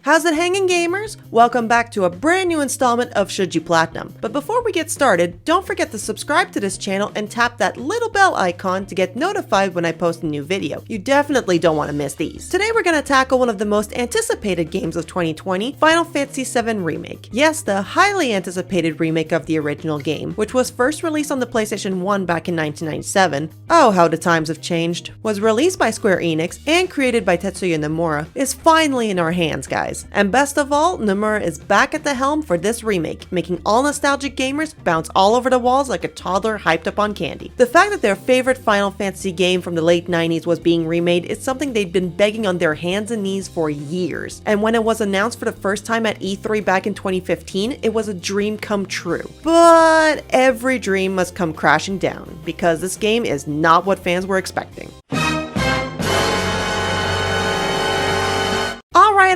How's it hanging, gamers? Welcome back to a brand new installment of Should You Platinum. But before we get started, don't forget to subscribe to this channel and tap that little bell icon to get notified when I post a new video. You definitely don't want to miss these. Today we're going to tackle one of the most anticipated games of 2020, Final Fantasy VII Remake. Yes, the highly anticipated remake of the original game, which was first released on the PlayStation 1 back in 1997. Oh, how the times have changed. Was released by Square Enix and created by Tetsuya Nomura, is finally in our hands, guys. And best of all, Nomura is back at the helm for this remake, making all nostalgic gamers bounce all over the walls like a toddler hyped up on candy. The fact that their favorite Final Fantasy game from the late 90s was being remade is something they'd been begging on their hands and knees for years. And when it was announced for the first time at E3 back in 2015, it was a dream come true. But every dream must come crashing down, because this game is not what fans were expecting.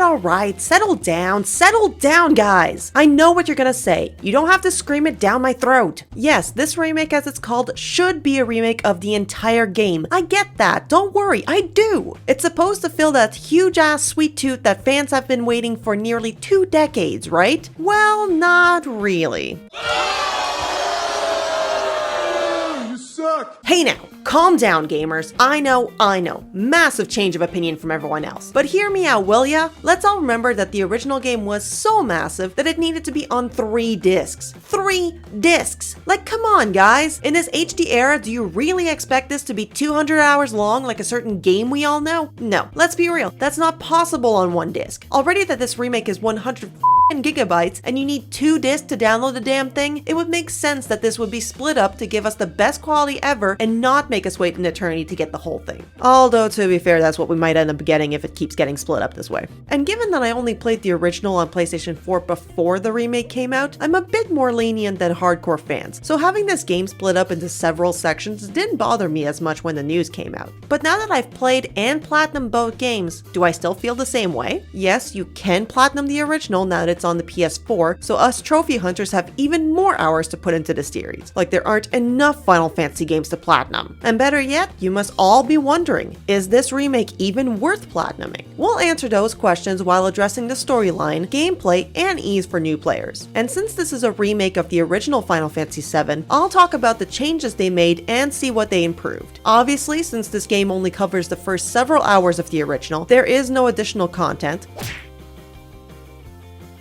Alright, settle down, guys. I know what you're gonna say. You don't have to scream it down my throat. Yes, this remake, as it's called, should be a remake of the entire game. I get that, don't worry, I do. It's supposed to fill that huge ass sweet tooth that fans have been waiting for nearly 2 decades, right? Well, not really. You suck! Hey now, calm down, gamers. I know, massive change of opinion from everyone else. But hear me out, will ya? Let's all remember that the original game was so massive that it needed to be on 3 discs. 3 discs! Like, come on, guys. In this HD era, do you really expect this to be 200 hours long like a certain game we all know? No, let's be real, that's not possible on 1 disc. Already that this remake is 100 gigabytes and you need 2 discs to download the damn thing, it would make sense that this would be split up to give us the best quality ever and not make us wait an eternity to get the whole thing. Although, to be fair, that's what we might end up getting if it keeps getting split up this way. And given that I only played the original on PlayStation 4 before the remake came out, I'm a bit more lenient than hardcore fans, so having this game split up into several sections didn't bother me as much when the news came out. But now that I've played and platinumed both games, do I still feel the same way? Yes, you can platinum the original now that it's on the PS4, so us trophy hunters have even more hours to put into the series. Like there aren't enough Final Fantasy games to platinum. And better yet, you must all be wondering, is this remake even worth platinuming? We'll answer those questions while addressing the storyline, gameplay, and ease for new players. And since this is a remake of the original Final Fantasy VII, I'll talk about the changes they made and see what they improved. Obviously, since this game only covers the first several hours of the original, there is no additional content,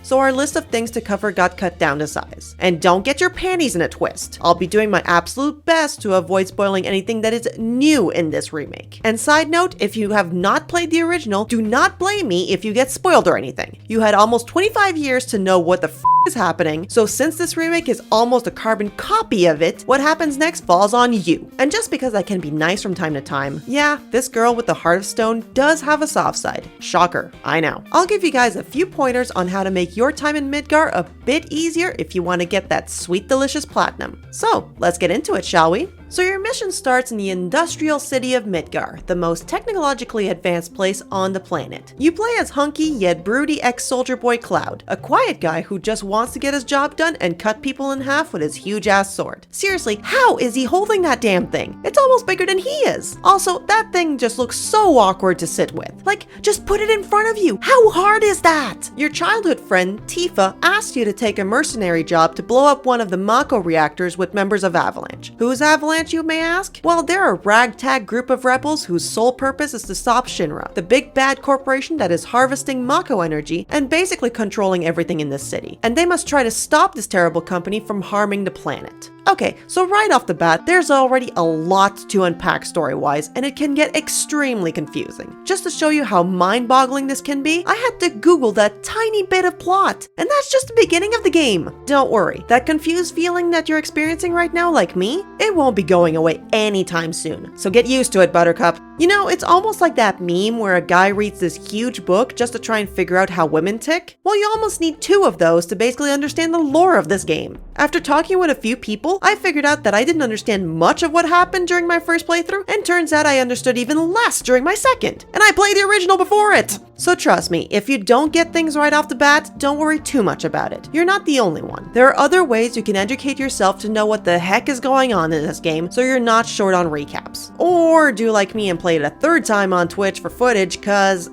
so our list of things to cover got cut down to size. And don't get your panties in a twist. I'll be doing my absolute best to avoid spoiling anything that is new in this remake. And side note, if you have not played the original, do not blame me if you get spoiled or anything. You had almost 25 years to know what the f is happening, so since this remake is almost a carbon copy of it, what happens next falls on you. And just because I can be nice from time to time, yeah, this girl with the heart of stone does have a soft side. Shocker, I know. I'll give you guys a few pointers on how to make your time in Midgar a bit easier if you want to get that sweet delicious platinum. So let's get into it, shall we? So your mission starts in the industrial city of Midgar, the most technologically advanced place on the planet. You play as hunky yet broody ex-soldier boy Cloud, a quiet guy who just wants to get his job done and cut people in half with his huge ass sword. Seriously, how is he holding that damn thing? It's almost bigger than he is. Also, that thing just looks so awkward to sit with. Like, just put it in front of you. How hard is that? Your childhood friend, Tifa, asked you to take a mercenary job to blow up one of the Mako reactors with members of Avalanche. Who's Avalanche, you may ask? Well, they're a ragtag group of rebels whose sole purpose is to stop Shinra, the big bad corporation that is harvesting Mako energy and basically controlling everything in this city. And they must try to stop this terrible company from harming the planet. Okay, so right off the bat, there's already a lot to unpack story-wise, and it can get extremely confusing. Just to show you how mind-boggling this can be, I had to Google that tiny bit of plot, and that's just the beginning of the game. Don't worry, that confused feeling that you're experiencing right now, like me, it won't be going away anytime soon. So get used to it, Buttercup. You know, it's almost like that meme where a guy reads this huge book just to try and figure out how women tick. Well, you almost need 2 of those to basically understand the lore of this game. After talking with a few people, school, I figured out that I didn't understand much of what happened during my first playthrough, and turns out I understood even less during my second. And I played the original before it! So trust me, if you don't get things right off the bat, don't worry too much about it. You're not the only one. There are other ways you can educate yourself to know what the heck is going on in this game so you're not short on recaps. Or do like me and play it a third time on Twitch for footage cause,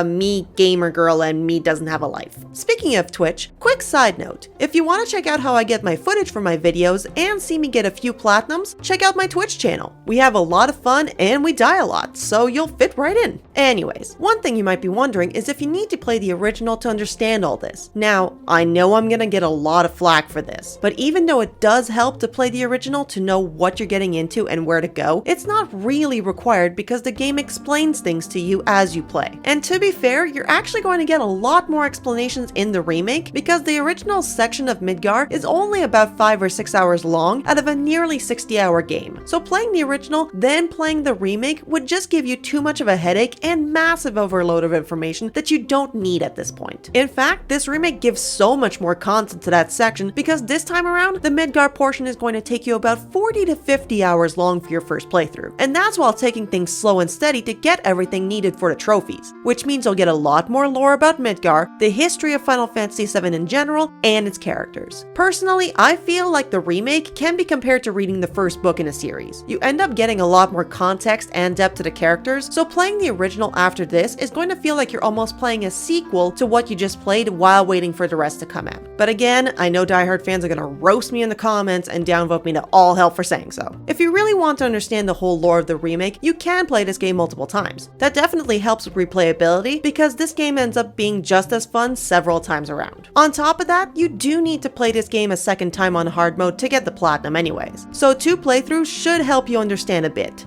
me gamer girl and me doesn't have a life. Speaking of Twitch, quick side note, if you want to check out how I get my footage for my videos and see me get a few platinums, check out my Twitch channel. We have a lot of fun and we die a lot, so you'll fit right in. Anyways, one thing you might be wondering is if you need to play the original to understand all this. Now, I know I'm gonna get a lot of flack for this, but even though it does help to play the original to know what you're getting into and where to go, it's not really required because the game explains things to you as you play. And to be fair, you're actually going to get a lot more explanations in the remake because the original section of Midgar is only about 5 or 6 hours long out of a nearly 60-hour game. So playing the original, then playing the remake would just give you too much of a headache and massive overload of information that you don't need at this point. In fact, this remake gives so much more content to that section because this time around, the Midgar portion is going to take you about 40 to 50 hours long for your first playthrough. And that's while taking things slow and steady to get everything needed for the trophies, which means you'll get a lot more lore about Midgar, the history of Final Fantasy VII in general, and its characters. Personally, I feel like the remake can be compared to reading the first book in a series. You end up getting a lot more context and depth to the characters, so playing the original after this is going to feel like you're almost playing a sequel to what you just played while waiting for the rest to come out. But again, I know diehard fans are gonna roast me in the comments and downvote me to all hell for saying so. If you really want to understand the whole lore of the remake, you can play this game multiple times. That definitely helps with replayability because this game ends up being just as fun several times around. On top of that, you do need to play this game a second time on hard mode to get the platinum anyways. So 2 playthroughs should help you understand a bit.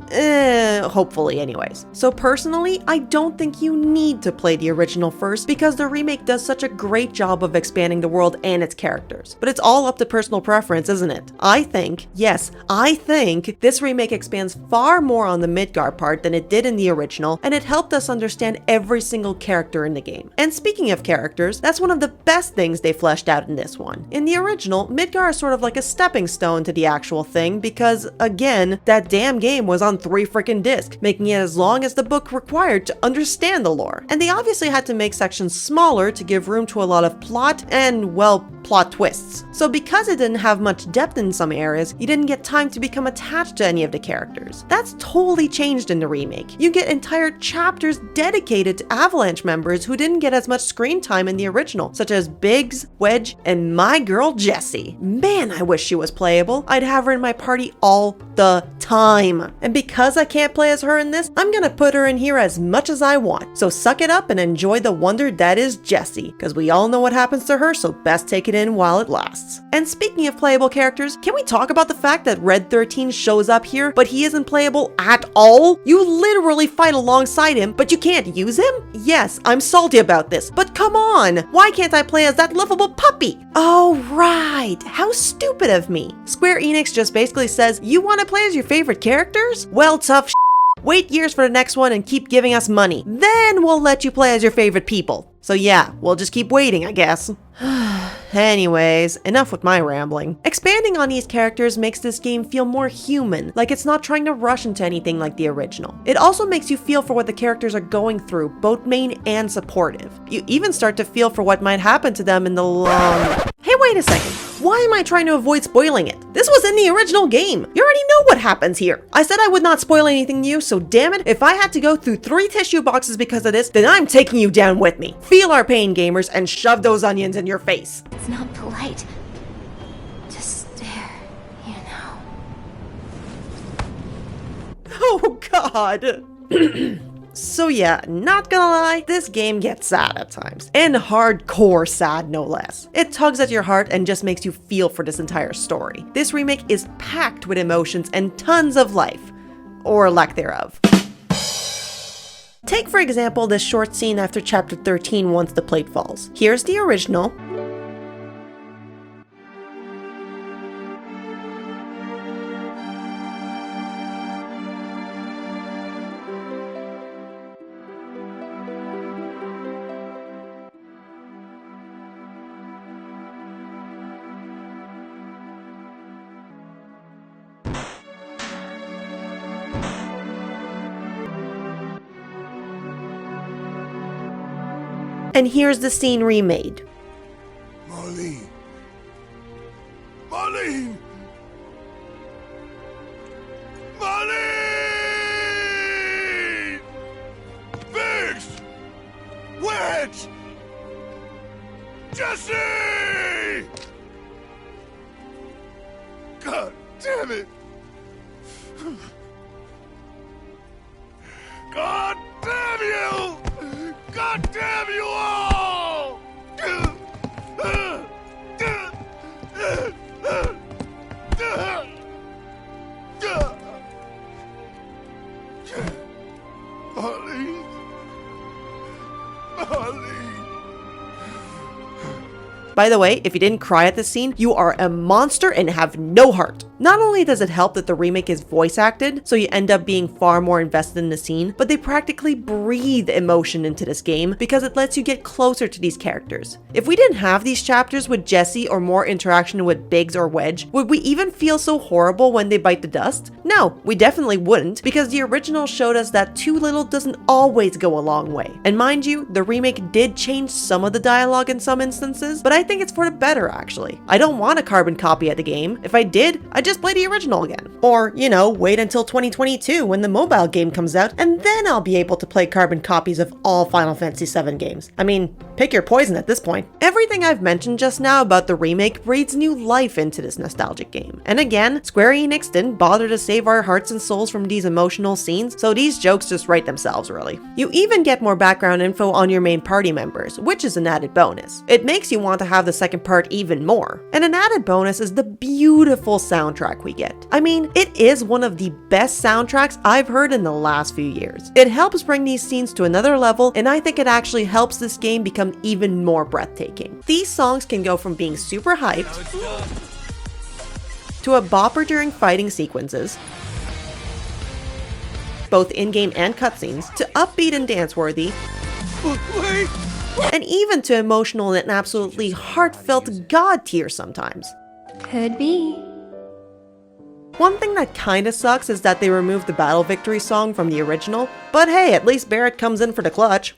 Hopefully anyways. So personally, I don't think you need to play the original first because the remake does such a great job of expanding the world and its characters. But it's all up to personal preference, isn't it? I think this remake expands far more on the Midgar part than it did in the original, and it helped us understand every single character in the game. And speaking of characters, that's one of the best things they fleshed out in this one. In the original, Midgar is sort of like a stepping stone to the actual thing because, again, that damn game was on 3 freaking discs, making it as long as the book required to understand the lore. And they obviously had to make sections smaller to give room to a lot of plot and, well, plot twists. So because it didn't have much depth in some areas, you didn't get time to become attached to any of the characters. That's totally changed in the remake. You get entire chapters dedicated to Avalanche members who didn't get as much screen time in the original, such as Biggs, Wedge, and my girl Jessie. Man, I wish she was playable. I'd have her in my party all the time. And because I can't play as her in this, I'm gonna put her in here as much as I want. So suck it up and enjoy the wonder that is Jessie, because we all know what happens to her, so best take it in while it lasts. And speaking of playable characters, can we talk about the fact that Red 13 shows up here, but he isn't playable at all? You literally fight alongside him, but you can't use him? Yes, I'm salty about this, but come on! Why can't I play as that lovable puppy? Oh right, how stupid of me. Square Enix just basically says, you want to play as your favorite characters? Well, tough wait years for the next one and keep giving us money. Then we'll let you play as your favorite people. So yeah, we'll just keep waiting, I guess. Anyways, enough with my rambling. Expanding on these characters makes this game feel more human, like it's not trying to rush into anything like the original. It also makes you feel for what the characters are going through, both main and supportive. You even start to feel for what might happen to them in the long... Hey, wait a second. Why am I trying to avoid spoiling it? This was in the original game. You already know what happens here. I said I would not spoil anything new, so damn it, if I had to go through 3 tissue boxes because of this, then I'm taking you down with me. Feel our pain, gamers, and shove those onions in your face. It's not polite to stare, you know. Oh god. So yeah, not gonna lie, this game gets sad at times. And hardcore sad, no less. It tugs at your heart and just makes you feel for this entire story. This remake is packed with emotions and tons of life. Or lack thereof. Take for example this short scene after chapter 13 once the plate falls. Here's the original. And here's the scene remade. Marlene. Marlene! Marlene! Fix! Wedge! Jesse! God damn it! God damn you! God damn you all! Marlene. Marlene. By the way, if you didn't cry at this scene, you are a monster and have no heart. Not only does it help that the remake is voice acted, so you end up being far more invested in the scene, but they practically breathe emotion into this game because it lets you get closer to these characters. If we didn't have these chapters with Jesse or more interaction with Biggs or Wedge, would we even feel so horrible when they bite the dust? No, we definitely wouldn't, because the original showed us that too little doesn't always go a long way. And mind you, the remake did change some of the dialogue in some instances, but I think it's for the better actually. I don't want a carbon copy of the game. If I did, I'd just play the original again. Or, you know, wait until 2022 when the mobile game comes out, and then I'll be able to play carbon copies of all Final Fantasy VII games. I mean, pick your poison at this point. Everything I've mentioned just now about the remake breathes new life into this nostalgic game. And again, Square Enix didn't bother to save our hearts and souls from these emotional scenes, so these jokes just write themselves really. You even get more background info on your main party members, which is an added bonus. It makes you want to have the second part even more. And an added bonus is the beautiful soundtrack we get. I mean, it is one of the best soundtracks I've heard in the last few years. It helps bring these scenes to another level, and I think it actually helps this game become even more breathtaking. These songs can go from being super hyped to a bopper during fighting sequences, both in-game and cutscenes, to upbeat and dance-worthy, and even to emotional and absolutely heartfelt god tier sometimes. Could be. One thing that kinda sucks is that they removed the Battle Victory song from the original, but hey, at least Barrett comes in for the clutch.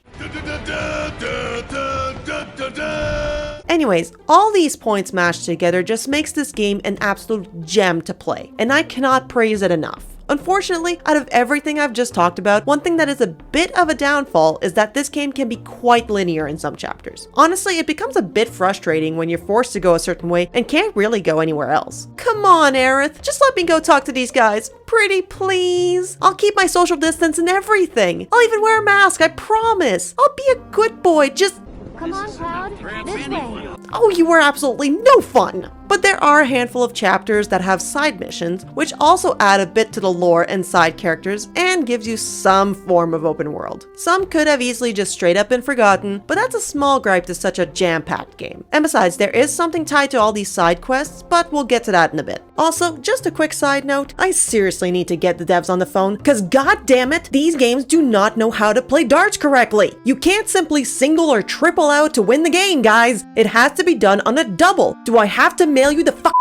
Anyways, all these points mashed together just makes this game an absolute gem to play, and I cannot praise it enough. Unfortunately, out of everything I've just talked about, one thing that is a bit of a downfall is that this game can be quite linear in some chapters. Honestly, it becomes a bit frustrating when you're forced to go a certain way and can't really go anywhere else. Come on, Aerith, just let me go talk to these guys. Pretty please. I'll keep my social distance and everything. I'll even wear a mask, I promise. I'll be a good boy, just... Come on, Cloud. This way. Oh, you were absolutely no fun! But there are a handful of chapters that have side missions, which also add a bit to the lore and side characters and gives you some form of open world. Some could have easily just straight up been forgotten, but that's a small gripe to such a jam-packed game. And besides, there is something tied to all these side quests, but we'll get to that in a bit. Also, just a quick side note, I seriously need to get the devs on the phone, cause god damn it, these games do not know how to play darts correctly. You can't simply single or triple out to win the game, guys. It has to be done on a double. Do I have to mail you the fuck?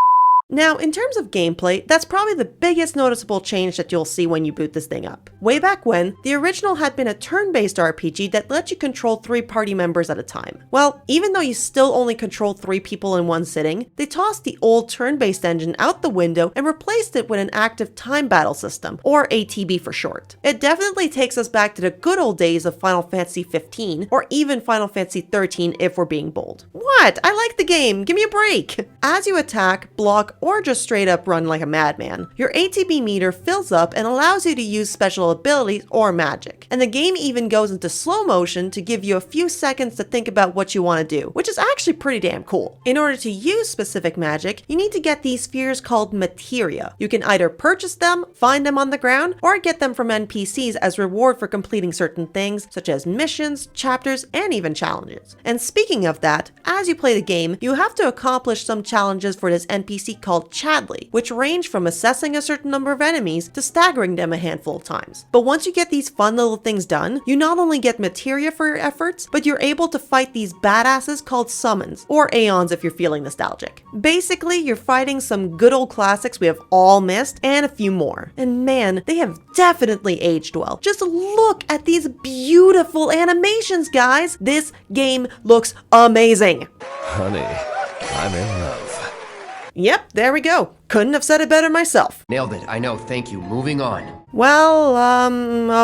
Now, in terms of gameplay, that's probably the biggest noticeable change that you'll see when you boot this thing up. Way back when, the original had been a turn-based RPG that let you control 3 party members at a time. Well, even though you still only control 3 people in one sitting, they tossed the old turn-based engine out the window and replaced it with an active time battle system, or ATB for short. It definitely takes us back to the good old days of Final Fantasy XV, or even Final Fantasy XIII if we're being bold. What? I like the game, give me a break! As you attack, block, or just straight up run like a madman, your ATB meter fills up and allows you to use special abilities or magic. And the game even goes into slow motion to give you a few seconds to think about what you want to do, which is actually pretty damn cool. In order to use specific magic, you need to get these spheres called materia. You can either purchase them, find them on the ground, or get them from NPCs as reward for completing certain things, such as missions, chapters, and even challenges. And speaking of that, as you play the game, you have to accomplish some challenges for this NPC called Chadley, which range from assessing a certain number of enemies to staggering them a handful of times. But once you get these fun little things done, you not only get materia for your efforts, but you're able to fight these badasses called summons, or aeons if you're feeling nostalgic. Basically, you're fighting some good old classics we have all missed, and a few more. And man, they have definitely aged well. Just look at these beautiful animations, guys! This game looks amazing! Honey, I'm in love. Yep, there we go. Couldn't have said it better myself. Nailed it. I know. Thank you. Moving on. Well,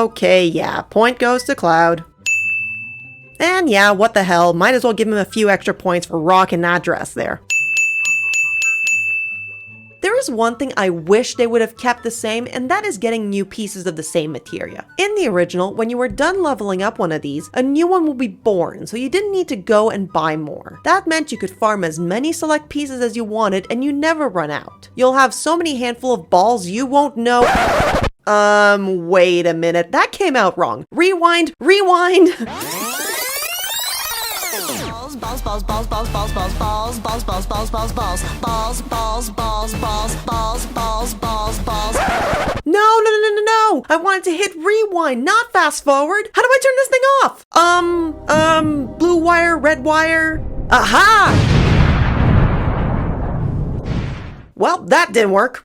okay, yeah. Point goes to Cloud. And yeah, what the hell. Might as well give him a few extra points for rocking that dress there. There is one thing I wish they would have kept the same, and that is getting new pieces of the same materia. In the original, when you were done leveling up one of these, a new one will be born, so you didn't need to go and buy more. That meant you could farm as many select pieces as you wanted, and you never run out. You'll have so many handful of balls you won't know. Wait a minute, that came out wrong. Rewind. Balls, balls, balls, balls, balls, balls, balls, balls, balls, balls, balls, balls, balls, balls, balls, balls, balls, balls, balls, balls. No. I wanted to hit rewind, not fast forward. How do I turn this thing off? Blue wire, red wire. Aha! Well, that didn't work.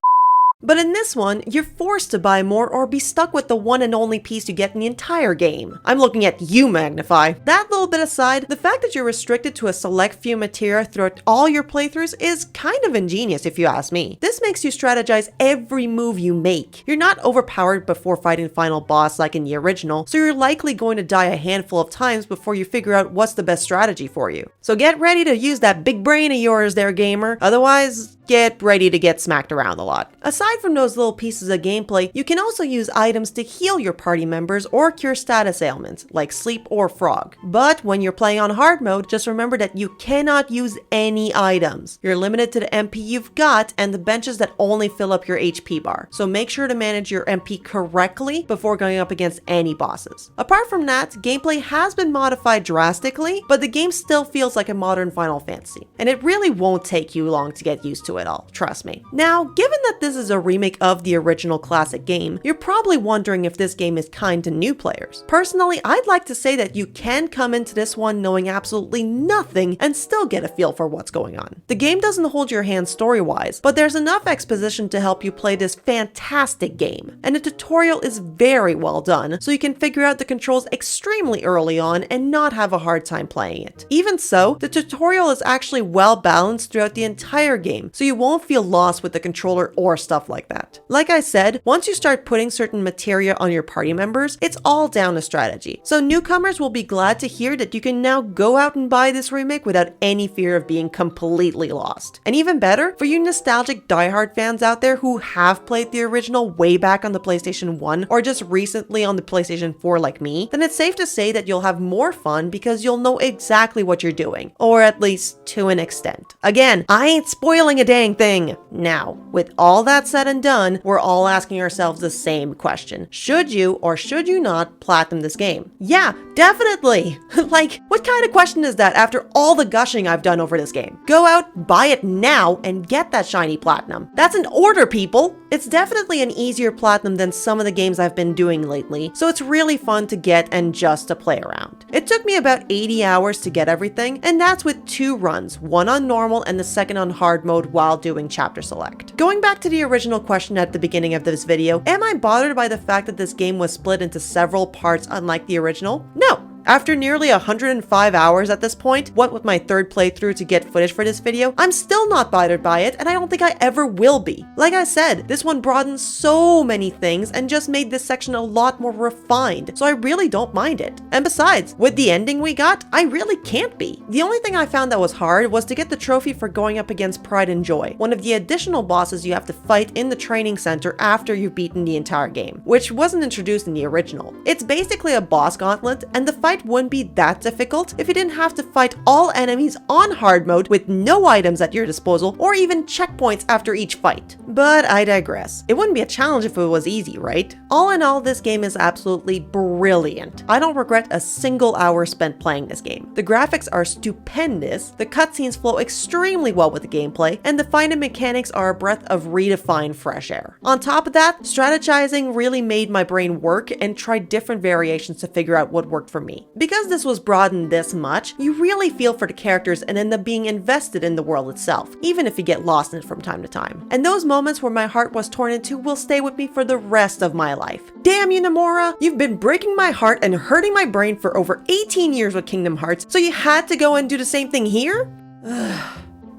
But in this one, you're forced to buy more or be stuck with the one and only piece you get in the entire game. I'm looking at you, Magnify. That little bit aside, the fact that you're restricted to a select few materia throughout all your playthroughs is kind of ingenious if you ask me. This makes you strategize every move you make. You're not overpowered before fighting the final boss like in the original, so you're likely going to die a handful of times before you figure out what's the best strategy for you. So get ready to use that big brain of yours there, gamer. Otherwise, get ready to get smacked around a lot. Aside from those little pieces of gameplay, you can also use items to heal your party members or cure status ailments, like sleep or frog. But when you're playing on hard mode, just remember that you cannot use any items. You're limited to the MP you've got and the benches that only fill up your HP bar. So make sure to manage your MP correctly before going up against any bosses. Apart from that, gameplay has been modified drastically, but the game still feels like a modern Final Fantasy. And it really won't take you long to get used to it all, trust me. Now, given that this is a remake of the original classic game, you're probably wondering if this game is kind to new players. Personally, I'd like to say that you can come into this one knowing absolutely nothing and still get a feel for what's going on. The game doesn't hold your hand story-wise, but there's enough exposition to help you play this fantastic game. And the tutorial is very well done, so you can figure out the controls extremely early on and not have a hard time playing it. Even so, the tutorial is actually well balanced throughout the entire game, so you won't feel lost with the controller or stuff like that. Like I said, once you start putting certain materia on your party members, it's all down to strategy. So newcomers will be glad to hear that you can now go out and buy this remake without any fear of being completely lost. And even better, for you nostalgic diehard fans out there who have played the original way back on the PlayStation 1 or just recently on the PlayStation 4 like me, then it's safe to say that you'll have more fun because you'll know exactly what you're doing, or at least to an extent. Again, I ain't spoiling a dang thing. Now, with all that said and done, we're all asking ourselves the same question. Should you or should you not platinum this game? Yeah, definitely. Like, what kind of question is that after all the gushing I've done over this game? Go out, buy it now, and get that shiny platinum. That's an order, people! It's definitely an easier platinum than some of the games I've been doing lately, so it's really fun to get and just to play around. It took me about 80 hours to get everything, and that's with 2 runs, one on normal and the second on hard mode while doing chapter select. Going back to the original question at the beginning of this video, am I bothered by the fact that this game was split into several parts unlike the original? No! After nearly 105 hours at this point, what with my third playthrough to get footage for this video, I'm still not bothered by it, and I don't think I ever will be. Like I said, this one broadened so many things and just made this section a lot more refined, so I really don't mind it. And besides, with the ending we got, I really can't be. The only thing I found that was hard was to get the trophy for going up against Pride and Joy, one of the additional bosses you have to fight in the training center after you've beaten the entire game, which wasn't introduced in the original. It's basically a boss gauntlet, and the fight fight wouldn't be that difficult if you didn't have to fight all enemies on hard mode with no items at your disposal or even checkpoints after each fight. But I digress. It wouldn't be a challenge if it was easy, right? All in all, this game is absolutely brilliant. I don't regret a single hour spent playing this game. The graphics are stupendous, the cutscenes flow extremely well with the gameplay, and the fighting mechanics are a breath of redefined fresh air. On top of that, strategizing really made my brain work and try different variations to figure out what worked for me. Because this was broadened this much, you really feel for the characters and end up being invested in the world itself, even if you get lost in it from time to time. And those moments where my heart was torn into will stay with me for the rest of my life. Damn you, Nomura! You've been breaking my heart and hurting my brain for over 18 years with Kingdom Hearts, so you had to go and do the same thing here?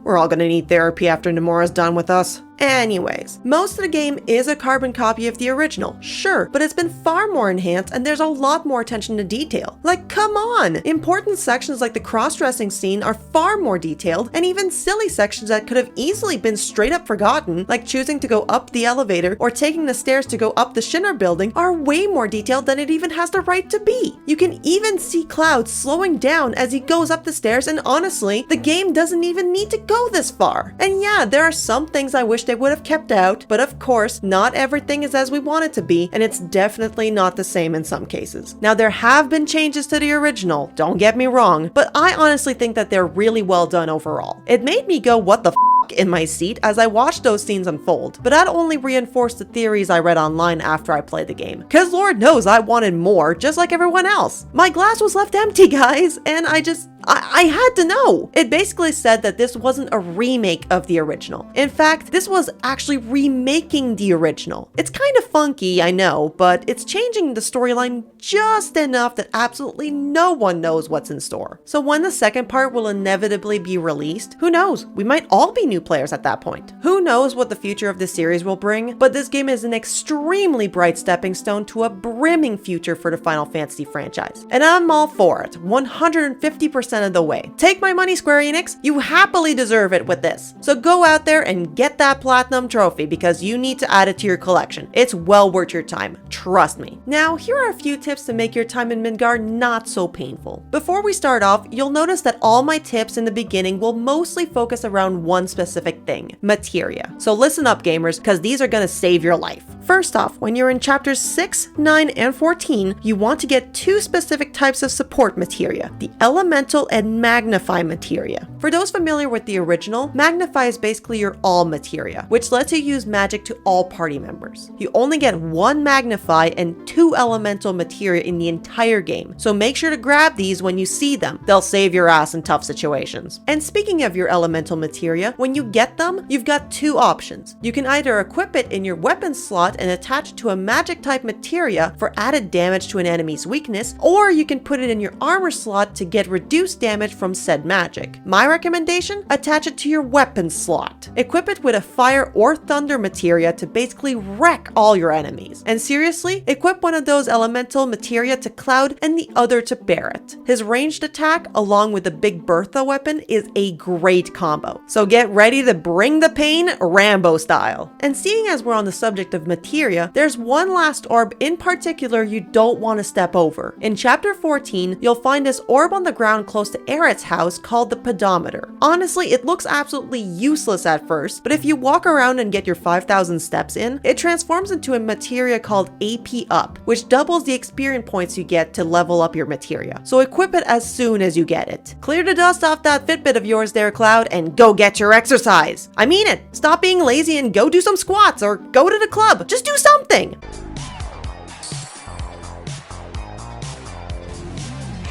We're all gonna need therapy after Nomura's done with us. Anyways, most of the game is a carbon copy of the original, sure, but it's been far more enhanced and there's a lot more attention to detail. Like, come on! Important sections like the cross-dressing scene are far more detailed, and even silly sections that could have easily been straight up forgotten, like choosing to go up the elevator or taking the stairs to go up the Shinra building, are way more detailed than it even has the right to be. You can even see Cloud slowing down as he goes up the stairs, and honestly, the game doesn't even need to go this far. And yeah, there are some things I wish they would have kept out, but of course, not everything is as we want it to be, and it's definitely not the same in some cases. Now, there have been changes to the original, don't get me wrong, but I honestly think that they're really well done overall. It made me go, what the f*** in my seat as I watched those scenes unfold, but that only reinforced the theories I read online after I played the game. Cause Lord knows I wanted more, just like everyone else. My glass was left empty, guys, and I had to know. It basically said that this wasn't a remake of the original. In fact, this was actually remaking the original. It's kind of funky, I know, but it's changing the storyline just enough that absolutely no one knows what's in store. So when the second part will inevitably be released, who knows? We might all be new players at that point. Who knows what the future of this series will bring, but this game is an extremely bright stepping stone to a brimming future for the Final Fantasy franchise. And I'm all for it, 150% of the way. Take my money, Square Enix, you happily deserve it with this. So go out there and get that platinum trophy because you need to add it to your collection. It's well worth your time, trust me. Now, here are a few tips to make your time in Midgard not so painful. Before we start off, you'll notice that all my tips in the beginning will mostly focus around one specific thing, materia. So listen up, gamers, because these are gonna save your life. First off, when you're in chapters 6, 9, and 14, you want to get two specific types of support materia, the elemental and magnify materia. For those familiar with the original, magnify is basically your all materia, which lets you use magic to all party members. You only get one magnify and two elemental materia in the entire game, so make sure to grab these when you see them. They'll save your ass in tough situations. And speaking of your elemental materia, when you get them, you've got two options. You can either equip it in your weapon slot and attach it to a magic type materia for added damage to an enemy's weakness, or you can put it in your armor slot to get reduced damage from said magic. My recommendation? Attach it to your weapon slot. Equip it with a fire or thunder materia to basically wreck all your enemies. And seriously, equip one of those elemental materia to Cloud and the other to Barret. His ranged attack, along with the Big Bertha weapon, is a great combo. So get ready to bring the pain, Rambo style. And seeing as we're on the subject of materia, there's one last orb in particular you don't want to step over. In chapter 14, you'll find this orb on the ground close to Aerith's house called the pedometer. Honestly, it looks absolutely useless at first, but if you walk around and get your 5,000 steps in, it transforms into a materia called AP Up, which doubles the experience points you get to level up your materia. So equip it as soon as you get it. Clear the dust off that Fitbit of yours there, Cloud, and go get your exercise. I mean it. Stop being lazy and go do some squats or go to the club. Just do something.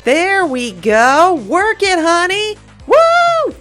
There we go. Work it, honey. Woo!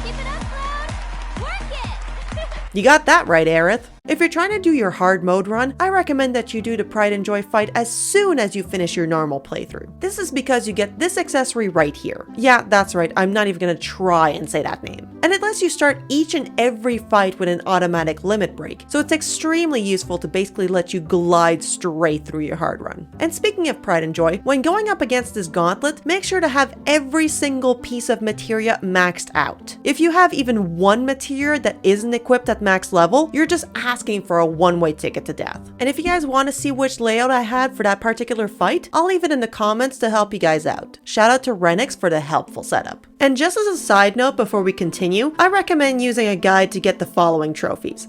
Keep it up, Cloud. Work it. You got that right, Aerith. If you're trying to do your hard mode run, I recommend that you do the Pride and Joy fight as soon as you finish your normal playthrough. This is because you get this accessory right here. Yeah, that's right, I'm not even gonna try and say that name. and it lets you start each and every fight with an automatic limit break, so it's extremely useful to basically let you glide straight through your hard run. And speaking of pride and joy, when going up against this gauntlet, make sure to have every single piece of materia maxed out. If you have even one materia that isn't equipped at max level, you're just asking for a one-way ticket to death. And if you guys want to see which layout I had for that particular fight, I'll leave it in the comments to help you guys out. Shout out to Rennikz for the helpful setup. And just as a side note before we continue, I recommend using a guide to get the following trophies.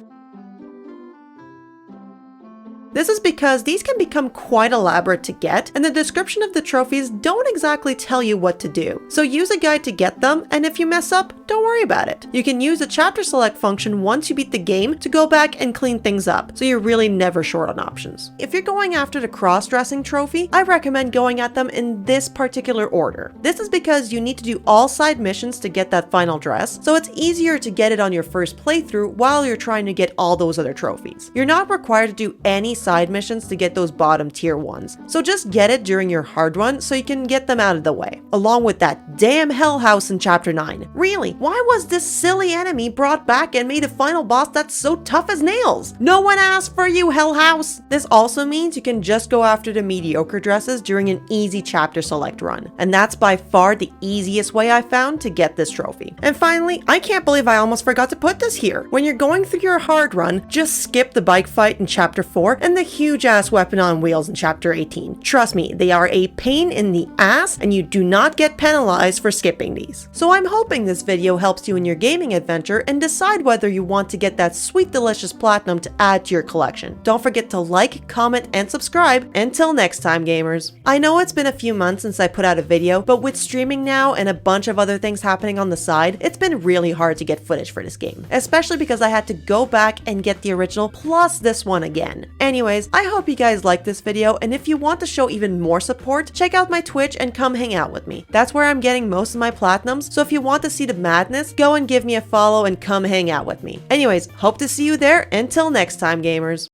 This is because these can become quite elaborate to get, and the description of the trophies don't exactly tell you what to do. So use a guide to get them, and if you mess up, don't worry about it. You can use the chapter select function once you beat the game to go back and clean things up, so you're really never short on options. If you're going after the cross-dressing trophy, I recommend going at them in this particular order. This is because you need to do all side missions to get that final dress, so it's easier to get it on your first playthrough while you're trying to get all those other trophies. You're not required to do any side missions to get those bottom tier ones, so just get it during your hard run so you can get them out of the way, along with that damn hell house in chapter 9. Really, why was this silly enemy brought back and made a final boss that's so tough as nails? No one asked for you, hell house! This also means you can just go after the mediocre dresses during an easy chapter select run, and that's by far the easiest way I found to get this trophy. And finally, I can't believe I almost forgot to put this here. When you're going through your hard run, just skip the bike fight in chapter 4 and the huge ass weapon on wheels in chapter 18. Trust me, they are a pain in the ass and you do not get penalized for skipping these. So I'm hoping this video helps you in your gaming adventure and decide whether you want to get that sweet delicious platinum to add to your collection. Don't forget to like, comment, and subscribe. Until next time, gamers. I know it's been a few months since I put out a video, but with streaming now and a bunch of other things happening on the side, it's been really hard to get footage for this game, especially because I had to go back and get the original plus this one again. Anyways, I hope you guys liked this video, and if you want to show even more support, check out my Twitch and come hang out with me. That's where I'm getting most of my platinums, so if you want to see the madness, go and give me a follow and come hang out with me. Anyways, hope to see you there. Until next time, gamers.